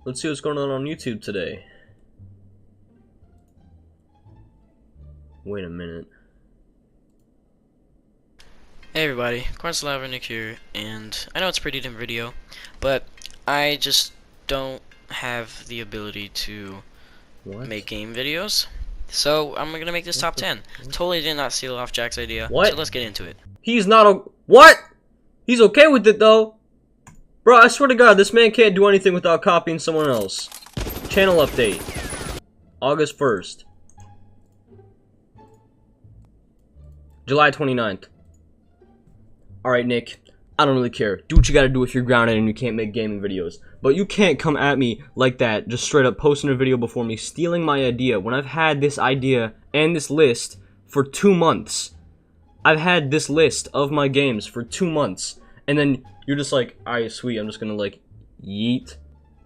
Let's see what's going on YouTube today. Wait a minute. Hey everybody, Nick here, and I know it's a pretty different video, but I just don't have the ability to make game videos, so I'm gonna make this top 10. Totally did not steal off Jack's idea, What? so let's get into it. He's not a what? He's okay with it though. Bro, I swear to God, this man can't do anything without copying someone else. Channel update. August 1st. July 29th. Alright, Nick. I don't really care. Do what you gotta do if you're grounded and you can't make gaming videos. But you can't come at me like that, just straight up posting a video before me, stealing my idea, when I've had this idea and this list for 2 months. I've had this list of my games for 2 months. And then you're just like, alright, sweet, I'm just gonna like, yeet.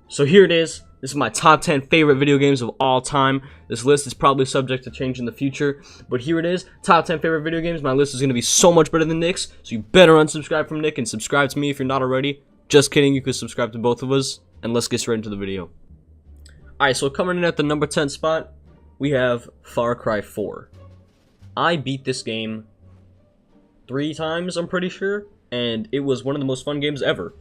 So here it is. This is my top 10 favorite video games of all time. This list is probably subject to change in the future, but here it is. Top 10 favorite video games. My list is going to be so much better than Nick's, so you better unsubscribe from Nick and subscribe to me if you're not already. Just kidding, you can subscribe to both of us, and let's get straight into the video. Alright, so coming in at the number 10 spot, we have Far Cry 4. I beat this game 3 times, I'm pretty sure, and it was one of the most fun games ever.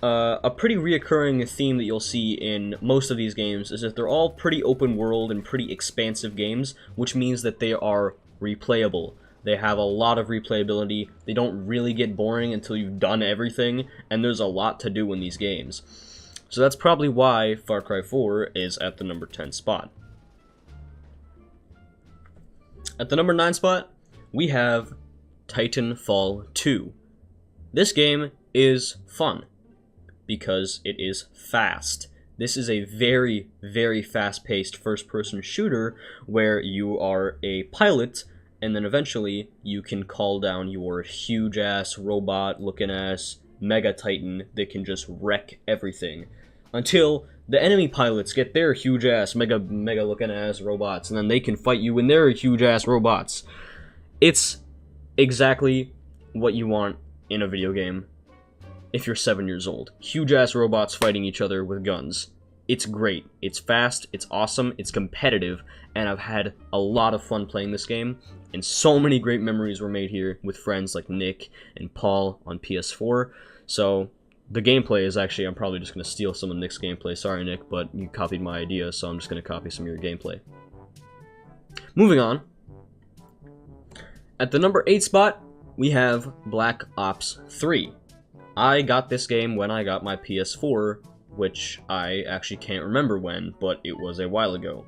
A pretty reoccurring theme that you'll see in most of these games is that they're all pretty open world and pretty expansive games, which means that they are replayable. They have a lot of replayability, they don't really get boring until you've done everything, and there's a lot to do in these games. So that's probably why Far Cry 4 is at the number 10 spot. At the number 9 spot, we have Titanfall 2. This game is fun, because it is fast. This is a very, very fast-paced first-person shooter where you are a pilot, and then eventually you can call down your huge-ass, robot-looking-ass Mega Titan that can just wreck everything. Until the enemy pilots get their huge-ass, mega-looking-ass robots, and then they can fight you in their huge-ass robots. It's exactly what you want in a video game. If you're 7 years old. Huge-ass robots fighting each other with guns. It's great. It's fast, it's awesome, it's competitive, and I've had a lot of fun playing this game, and so many great memories were made here with friends like Nick and Paul on PS4, so the gameplay is actually, I'm probably just going to steal some of Nick's gameplay. Sorry, Nick, but you copied my idea, so I'm just going to copy some of your gameplay. Moving on. At the number 8 spot, we have Black Ops 3. I got this game when I got my PS4, which I actually can't remember when, but it was a while ago.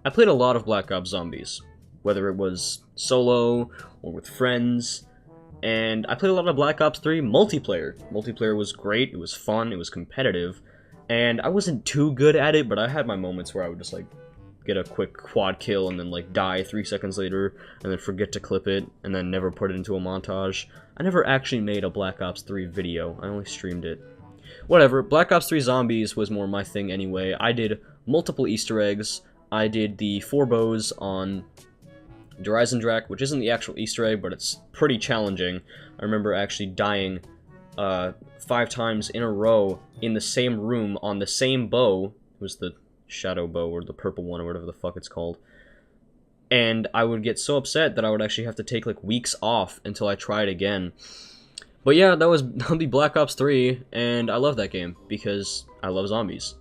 I played a lot of Black Ops Zombies, whether it was solo or with friends, and I played a lot of Black Ops 3 multiplayer. Multiplayer was great, it was fun, it was competitive, and I wasn't too good at it, but I had my moments where I would just like get a quick quad kill and then like die 3 seconds later and then forget to clip it and then never put it into a montage. I never actually made a Black Ops 3 video, I only streamed it. Whatever, Black Ops 3 Zombies was more my thing anyway. I did multiple Easter eggs, I did the 4 bows on Drak, which isn't the actual Easter egg, but it's pretty challenging. I remember actually dying 5 times in a row in the same room on the same bow. It was the shadow bow or the purple one or whatever the fuck it's called. And I would get so upset that I would actually have to take like weeks off until I tried again. But yeah, that was the Black Ops 3, and I love that game because I love zombies.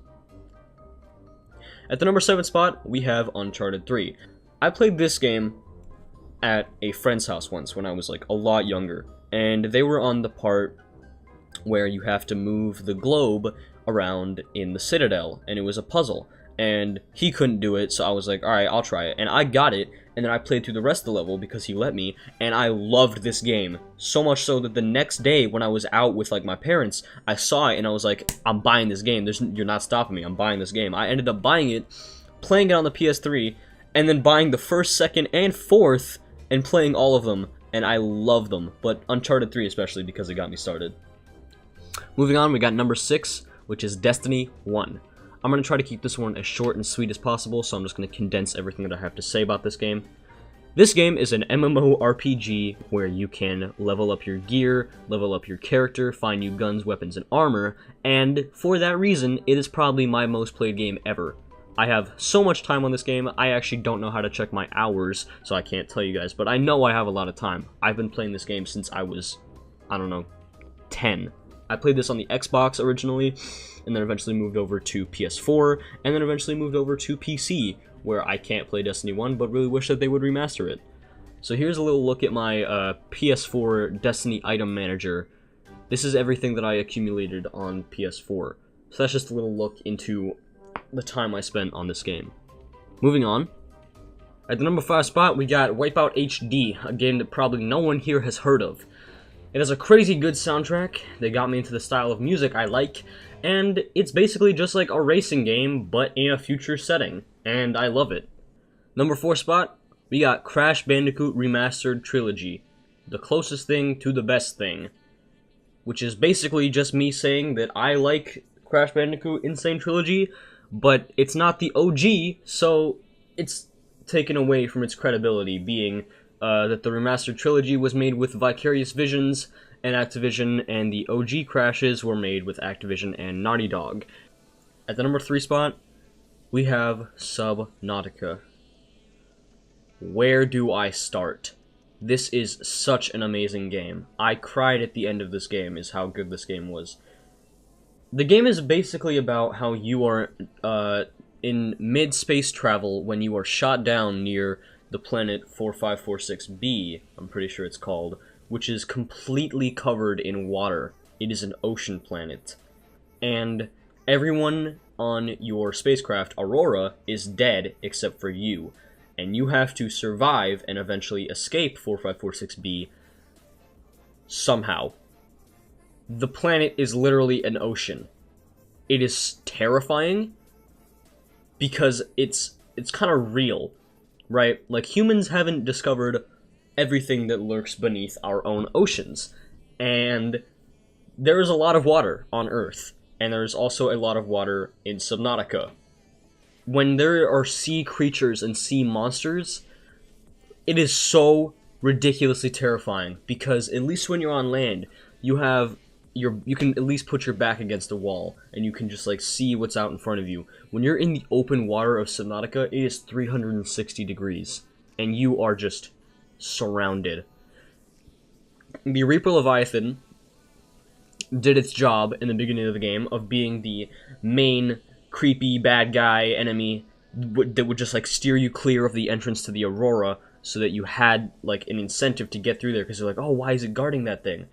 At the number 7 spot, we have Uncharted 3. I played this game at a friend's house once when I was like a lot younger, and they were on the part where you have to move the globe around in the Citadel, and it was a puzzle. And he couldn't do it, so I was like, alright, I'll try it. And I got it, and then I played through the rest of the level because he let me, and I loved this game. So much so that the next day, when I was out with, like, my parents, I saw it, and I was like, I'm buying this game. You're not stopping me. I'm buying this game. I ended up buying it, playing it on the PS3, and then buying the first, second, and fourth, and playing all of them, and I love them. But Uncharted 3 especially, because it got me started. Moving on, we got number 6, which is Destiny 1. I'm going to try to keep this one as short and sweet as possible, so I'm just going to condense everything that I have to say about this game. This game is an MMORPG where you can level up your gear, level up your character, find new guns, weapons, and armor, and for that reason, it is probably my most played game ever. I have so much time on this game, I actually don't know how to check my hours, so I can't tell you guys, but I know I have a lot of time. I've been playing this game since I was, I don't know, 10. I played this on the Xbox originally, and then eventually moved over to PS4, and then eventually moved over to PC, where I can't play Destiny 1, but really wish that they would remaster it. So here's a little look at my PS4 Destiny item manager. This is everything that I accumulated on PS4. So that's just a little look into the time I spent on this game. Moving on. At the number 5 spot, we got Wipeout HD, a game that probably no one here has heard of. It has a crazy good soundtrack that got me into the style of music I like, and it's basically just like a racing game, but in a future setting, and I love it. Number 4 spot, we got Crash Bandicoot Remastered Trilogy, the closest thing to the best thing, which is basically just me saying that I like Crash Bandicoot Insane Trilogy, but it's not the OG, so it's taken away from its credibility, being that the Remastered Trilogy was made with Vicarious Visions and Activision, and the OG Crashes were made with Activision and Naughty Dog. At the number 3 spot, we have Subnautica. Where do I start? This is such an amazing game. I cried at the end of this game, is how good this game was. The game is basically about how you are in mid-space travel when you are shot down near the planet 4546b, I'm pretty sure it's called, which is completely covered in water. It is an ocean planet. And everyone on your spacecraft, Aurora, is dead except for you. And you have to survive and eventually escape 4546b somehow. The planet is literally an ocean. It is terrifying because it's kind of real, right? Like, humans haven't discovered everything that lurks beneath our own oceans. And there is a lot of water on Earth, and there's also a lot of water in Subnautica. When there are sea creatures and sea monsters, it is so ridiculously terrifying, because at least when you're on land, you can at least put your back against a wall, and you can just like see what's out in front of you. When you're in the open water of Subnautica, it is 360 degrees, and you are just surrounded. The Reaper Leviathan did its job in the beginning of the game of being the main creepy bad guy enemy that would just like steer you clear of the entrance to the Aurora, so that you had like an incentive to get through there, because you're like, oh, why is it guarding that thing?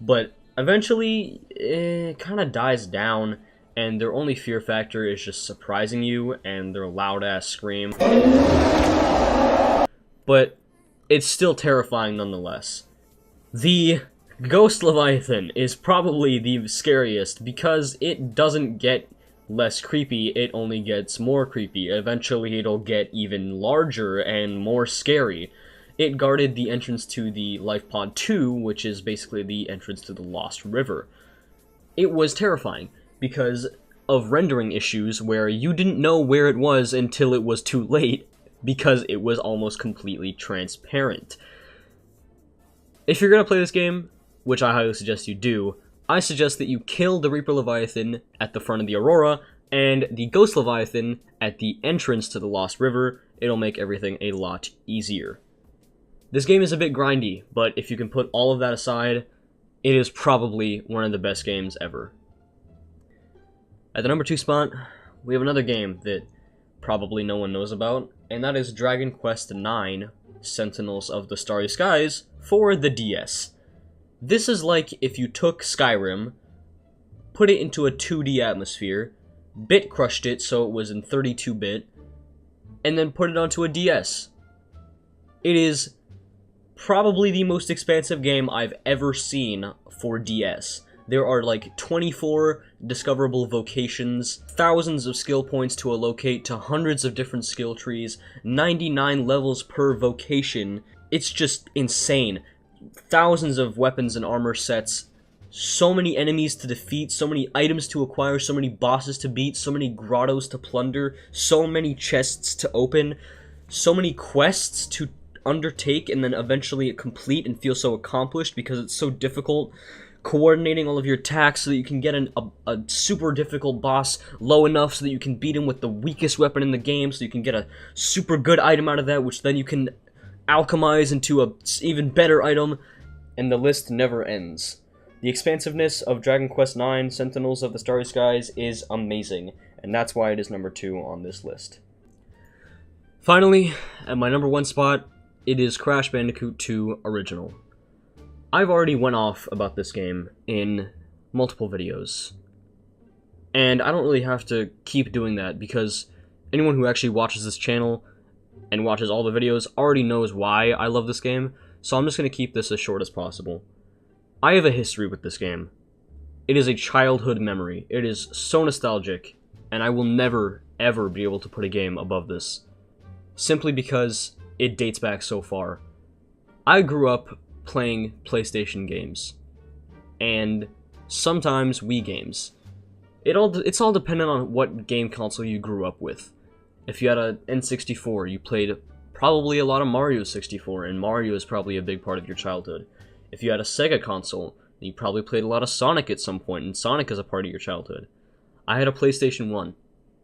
But eventually it kind of dies down, and their only fear factor is just surprising you and their loud ass scream. But it's still terrifying nonetheless. The Ghost Leviathan is probably the scariest because it doesn't get less creepy, it only gets more creepy. Eventually it'll get even larger and more scary. It guarded the entrance to the Life Pod 2, which is basically the entrance to the Lost River. It was terrifying because of rendering issues where you didn't know where it was until it was too late, because it was almost completely transparent. If you're going to play this game, which I highly suggest you do, I suggest that you kill the Reaper Leviathan at the front of the Aurora, and the Ghost Leviathan at the entrance to the Lost River. It'll make everything a lot easier. This game is a bit grindy, but if you can put all of that aside, it is probably one of the best games ever. At the number 2 spot, we have another game that probably no one knows about, and that is Dragon Quest IX: Sentinels of the Starry Skies for the DS. This is like if you took Skyrim, put it into a 2D atmosphere, bit crushed it so it was in 32-bit, and then put it onto a DS. It is probably the most expansive game I've ever seen for DS. There are like 24 discoverable vocations, thousands of skill points to allocate to hundreds of different skill trees, 99 levels per vocation. It's just insane. Thousands of weapons and armor sets, so many enemies to defeat, so many items to acquire, so many bosses to beat, so many grottos to plunder, so many chests to open, so many quests to undertake and then eventually complete and feel so accomplished because it's so difficult coordinating all of your attacks so that you can get a super difficult boss low enough so that you can beat him with the weakest weapon in the game, so you can get a super good item out of that, which then you can alchemize into a even better item, and the list never ends. The expansiveness of Dragon Quest IX Sentinels of the Starry Skies is amazing, and that's why it is number 2 on this list. Finally, at my number 1 spot, it is Crash Bandicoot 2 Original. I've already went off about this game in multiple videos, and I don't really have to keep doing that because anyone who actually watches this channel and watches all the videos already knows why I love this game, so I'm just going to keep this as short as possible. I have a history with this game. It is a childhood memory. It is so nostalgic, and I will never, ever be able to put a game above this, simply because it dates back so far. I grew up playing PlayStation games, and sometimes Wii games. It's all dependent on what game console you grew up with. If you had a N64, you played probably a lot of Mario 64, and Mario is probably a big part of your childhood. If you had a Sega console, you probably played a lot of Sonic at some point, and Sonic is a part of your childhood. I had a PlayStation 1,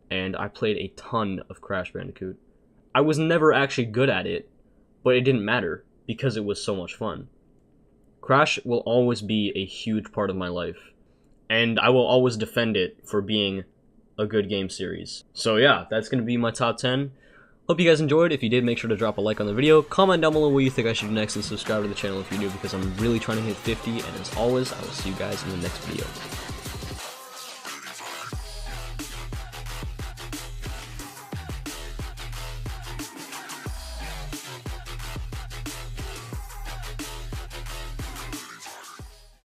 and I played a ton of Crash Bandicoot. I was never actually good at it, but it didn't matter, because it was so much fun. Crash will always be a huge part of my life, and I will always defend it for being a good game series. So yeah, that's going to be my top 10. Hope you guys enjoyed. If you did, make sure to drop a like on the video, comment down below what you think I should do next, and subscribe to the channel if you're new because I'm really trying to hit 50, and as always, I will see you guys in the next video.